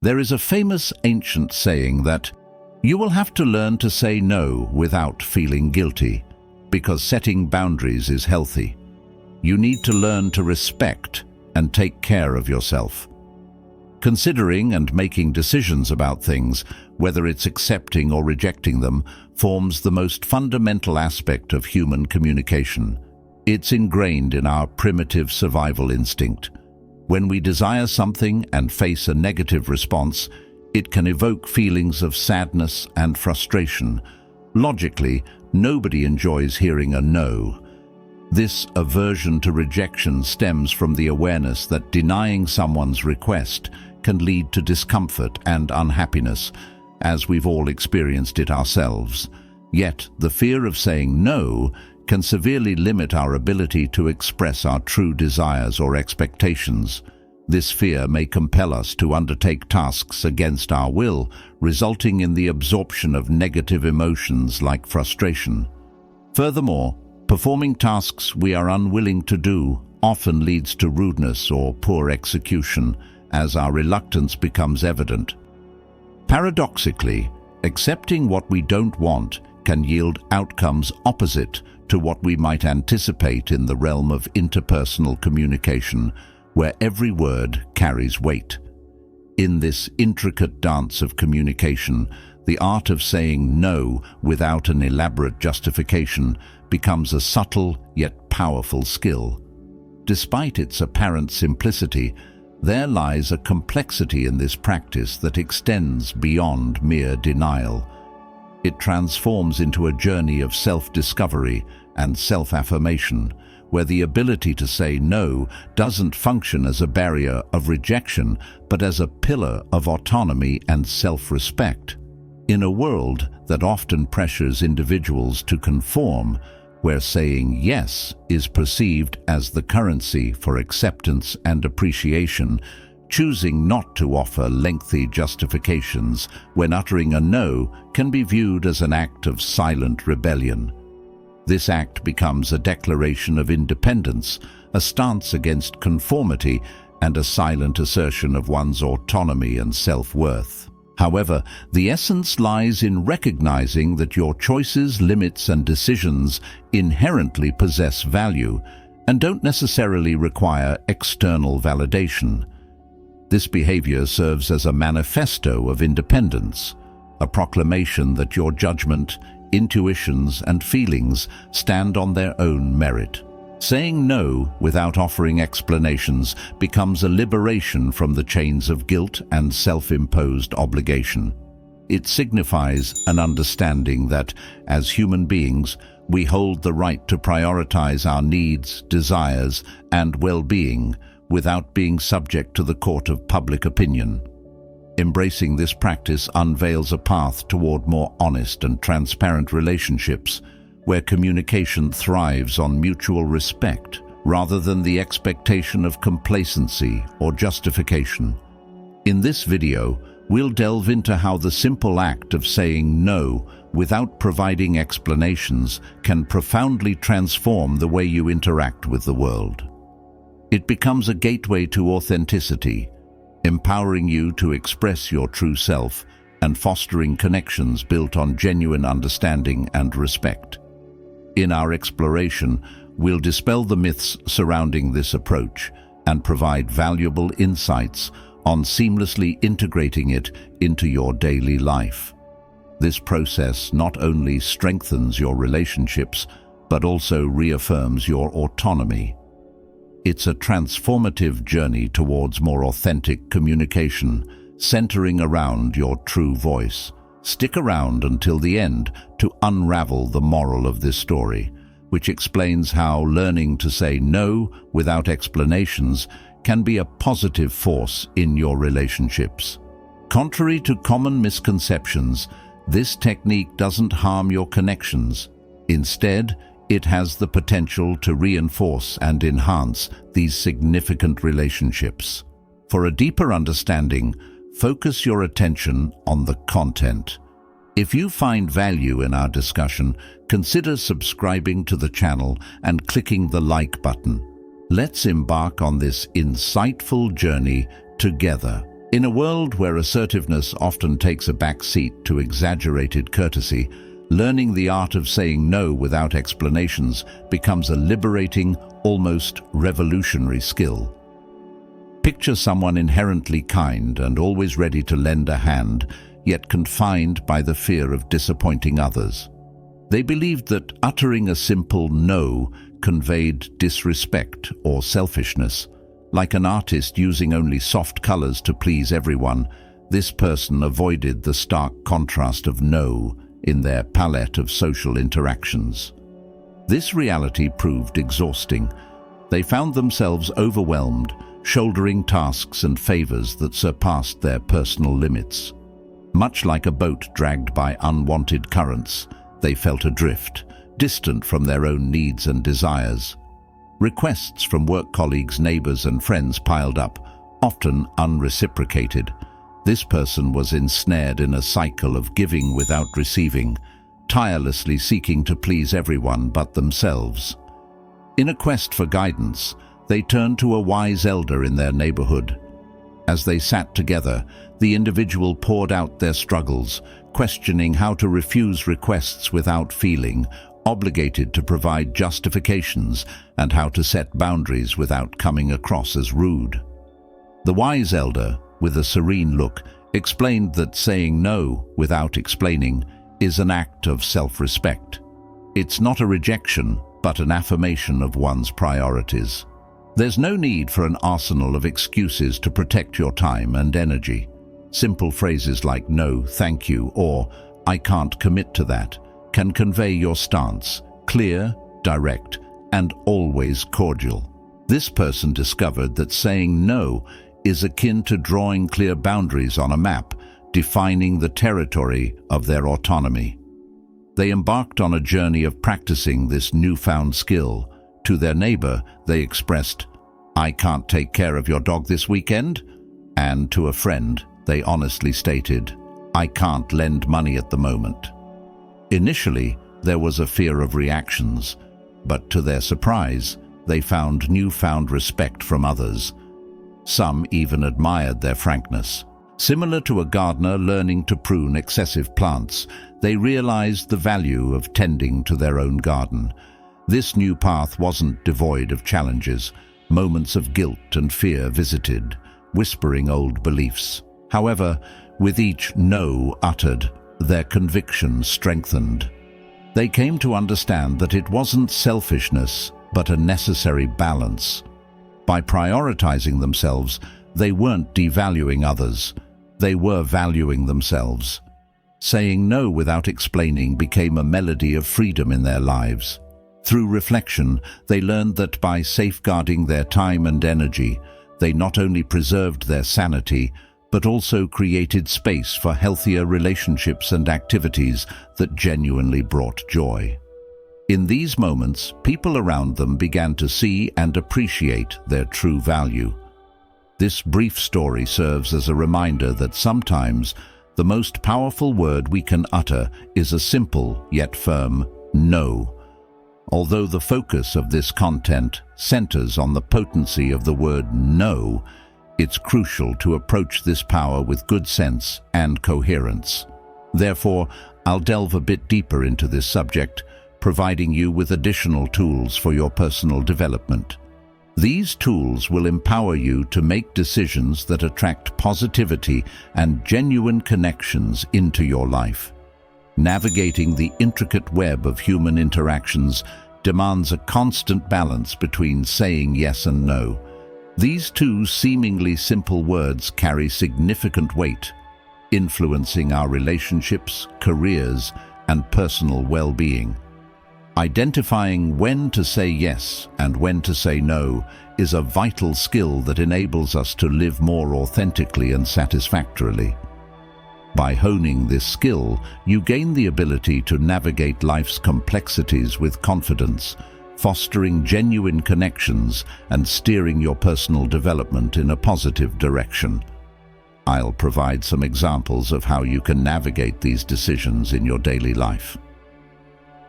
There is a famous ancient saying that you will have to learn to say no without feeling guilty, because setting boundaries is healthy. You need to learn to respect and take care of yourself. Considering and making decisions about things, whether it's accepting or rejecting them, forms the most fundamental aspect of human communication. It's ingrained in our primitive survival instinct. When we desire something and face a negative response, it can evoke feelings of sadness and frustration. Logically, nobody enjoys hearing a no. This aversion to rejection stems from the awareness that denying someone's request can lead to discomfort and unhappiness, as we've all experienced it ourselves. Yet, the fear of saying no can severely limit our ability to express our true desires or expectations. This fear may compel us to undertake tasks against our will, resulting in the absorption of negative emotions like frustration. Furthermore, performing tasks we are unwilling to do often leads to rudeness or poor execution, as our reluctance becomes evident. Paradoxically, accepting what we don't want can yield outcomes opposite to what we might anticipate in the realm of interpersonal communication, where every word carries weight. In this intricate dance of communication, the art of saying no without an elaborate justification becomes a subtle yet powerful skill. Despite its apparent simplicity, there lies a complexity in this practice that extends beyond mere denial. It transforms into a journey of self-discovery and self-affirmation, where the ability to say no doesn't function as a barrier of rejection, but as a pillar of autonomy and self-respect. In a world that often pressures individuals to conform, where saying yes is perceived as the currency for acceptance and appreciation, choosing not to offer lengthy justifications when uttering a no can be viewed as an act of silent rebellion. This act becomes a declaration of independence, a stance against conformity, and a silent assertion of one's autonomy and self-worth. However, the essence lies in recognizing that your choices, limits, and decisions inherently possess value and don't necessarily require external validation. This behavior serves as a manifesto of independence, a proclamation that your judgment, intuitions, and feelings stand on their own merit. Saying no without offering explanations becomes a liberation from the chains of guilt and self-imposed obligation. It signifies an understanding that, as human beings, we hold the right to prioritize our needs, desires, and well-being without being subject to the court of public opinion. Embracing this practice unveils a path toward more honest and transparent relationships, where communication thrives on mutual respect rather than the expectation of complacency or justification. In this video, we'll delve into how the simple act of saying no without providing explanations can profoundly transform the way you interact with the world. It becomes a gateway to authenticity, empowering you to express your true self and fostering connections built on genuine understanding and respect. In our exploration, we'll dispel the myths surrounding this approach and provide valuable insights on seamlessly integrating it into your daily life. This process not only strengthens your relationships, but also reaffirms your autonomy. It's a transformative journey towards more authentic communication, centering around your true voice. Stick around until the end to unravel the moral of this story, which explains how learning to say no without explanations can be a positive force in your relationships. Contrary to common misconceptions, this technique doesn't harm your connections. Instead, it has the potential to reinforce and enhance these significant relationships. For a deeper understanding, focus your attention on the content. If you find value in our discussion, consider subscribing to the channel and clicking the like button. Let's embark on this insightful journey together. In a world where assertiveness often takes a back seat to exaggerated courtesy, learning the art of saying no without explanations becomes a liberating, almost revolutionary skill. Picture someone inherently kind and always ready to lend a hand, yet confined by the fear of disappointing others. They believed that uttering a simple no conveyed disrespect or selfishness. Like an artist using only soft colors to please everyone, this person avoided the stark contrast of no in their palette of social interactions. This reality proved exhausting. They found themselves overwhelmed, shouldering tasks and favors that surpassed their personal limits. Much like a boat dragged by unwanted currents, they felt adrift, distant from their own needs and desires. Requests from work colleagues, neighbors, and friends piled up, often unreciprocated. This person was ensnared in a cycle of giving without receiving, tirelessly seeking to please everyone but themselves. In a quest for guidance, they turned to a wise elder in their neighborhood. As they sat together, the individual poured out their struggles, questioning how to refuse requests without feeling obligated to provide justifications, and how to set boundaries without coming across as rude. The wise elder, with a serene look, explained that saying no without explaining is an act of self-respect. It's not a rejection, but an affirmation of one's priorities. There's no need for an arsenal of excuses to protect your time and energy. Simple phrases like no, thank you, or I can't commit to that can convey your stance, clear, direct, and always cordial. This person discovered that saying no is akin to drawing clear boundaries on a map, defining the territory of their autonomy. They embarked on a journey of practicing this newfound skill. To their neighbor, they expressed, I can't take care of your dog this weekend. And to a friend, they honestly stated, I can't lend money at the moment. Initially, there was a fear of reactions, but to their surprise, they found newfound respect from others. Some even admired their frankness. Similar to a gardener learning to prune excessive plants, they realized the value of tending to their own garden. This new path wasn't devoid of challenges. Moments of guilt and fear visited, whispering old beliefs. However, with each no uttered, their conviction strengthened. They came to understand that it wasn't selfishness, but a necessary balance. By prioritizing themselves, they weren't devaluing others. They were valuing themselves. Saying no without explaining became a melody of freedom in their lives. Through reflection, they learned that by safeguarding their time and energy, they not only preserved their sanity, but also created space for healthier relationships and activities that genuinely brought joy. In these moments, people around them began to see and appreciate their true value. This brief story serves as a reminder that sometimes the most powerful word we can utter is a simple yet firm no. Although the focus of this content centers on the potency of the word no, it's crucial to approach this power with good sense and coherence. Therefore, I'll delve a bit deeper into this subject, providing you with additional tools for your personal development. These tools will empower you to make decisions that attract positivity and genuine connections into your life. Navigating the intricate web of human interactions demands a constant balance between saying yes and no. These two seemingly simple words carry significant weight, influencing our relationships, careers, and personal well-being. Identifying when to say yes and when to say no is a vital skill that enables us to live more authentically and satisfactorily. By honing this skill, you gain the ability to navigate life's complexities with confidence, fostering genuine connections and steering your personal development in a positive direction. I'll provide some examples of how you can navigate these decisions in your daily life.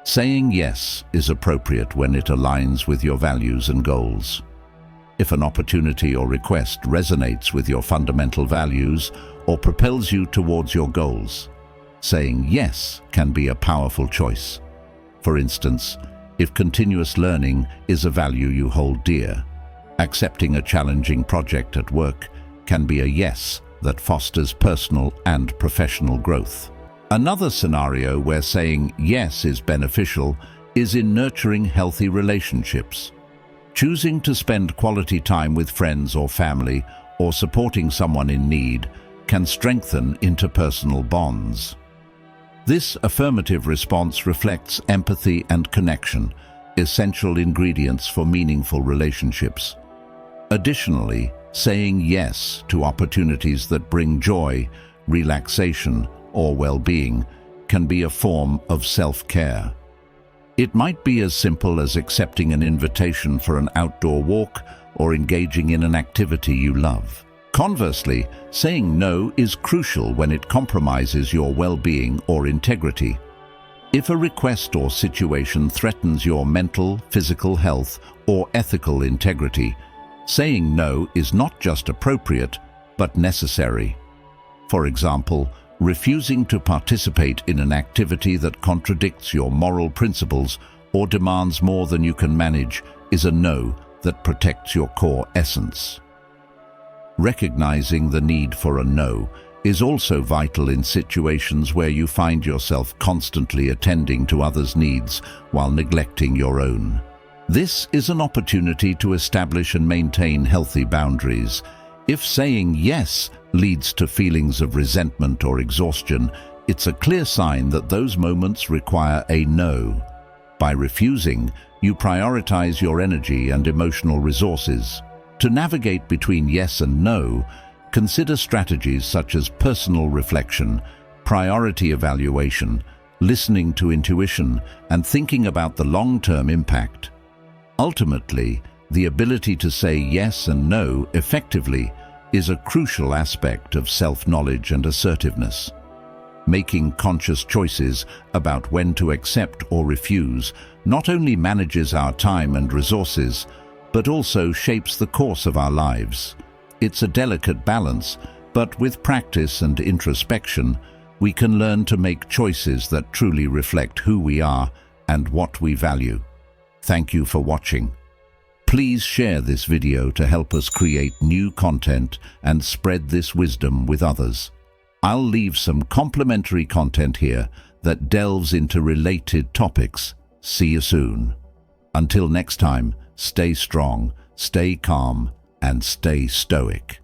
Saying yes is appropriate when it aligns with your values and goals. If an opportunity or request resonates with your fundamental values or propels you towards your goals, saying yes can be a powerful choice. For instance, if continuous learning is a value you hold dear, accepting a challenging project at work can be a yes that fosters personal and professional growth. Another scenario where saying yes is beneficial is in nurturing healthy relationships. Choosing to spend quality time with friends or family or supporting someone in need can strengthen interpersonal bonds. This affirmative response reflects empathy and connection, essential ingredients for meaningful relationships. Additionally, saying yes to opportunities that bring joy, relaxation, or well-being can be a form of self-care. It might be as simple as accepting an invitation for an outdoor walk or engaging in an activity you love. Conversely, saying no is crucial when it compromises your well-being or integrity. If a request or situation threatens your mental, physical health, or ethical integrity, saying no is not just appropriate, but necessary. For example, refusing to participate in an activity that contradicts your moral principles or demands more than you can manage is a no that protects your core essence. Recognizing the need for a no is also vital in situations where you find yourself constantly attending to others' needs while neglecting your own. This is an opportunity to establish and maintain healthy boundaries. If saying yes leads to feelings of resentment or exhaustion, it's a clear sign that those moments require a no. By refusing, you prioritize your energy and emotional resources. To navigate between yes and no, consider strategies such as personal reflection, priority evaluation, listening to intuition, and thinking about the long-term impact. Ultimately, the ability to say yes and no effectively is a crucial aspect of self-knowledge and assertiveness. Making conscious choices about when to accept or refuse not only manages our time and resources, but also shapes the course of our lives. It's a delicate balance, but with practice and introspection, we can learn to make choices that truly reflect who we are and what we value. Thank you for watching. Please share this video to help us create new content and spread this wisdom with others. I'll leave some complimentary content here that delves into related topics. See you soon. Until next time, stay strong, stay calm, and stay stoic.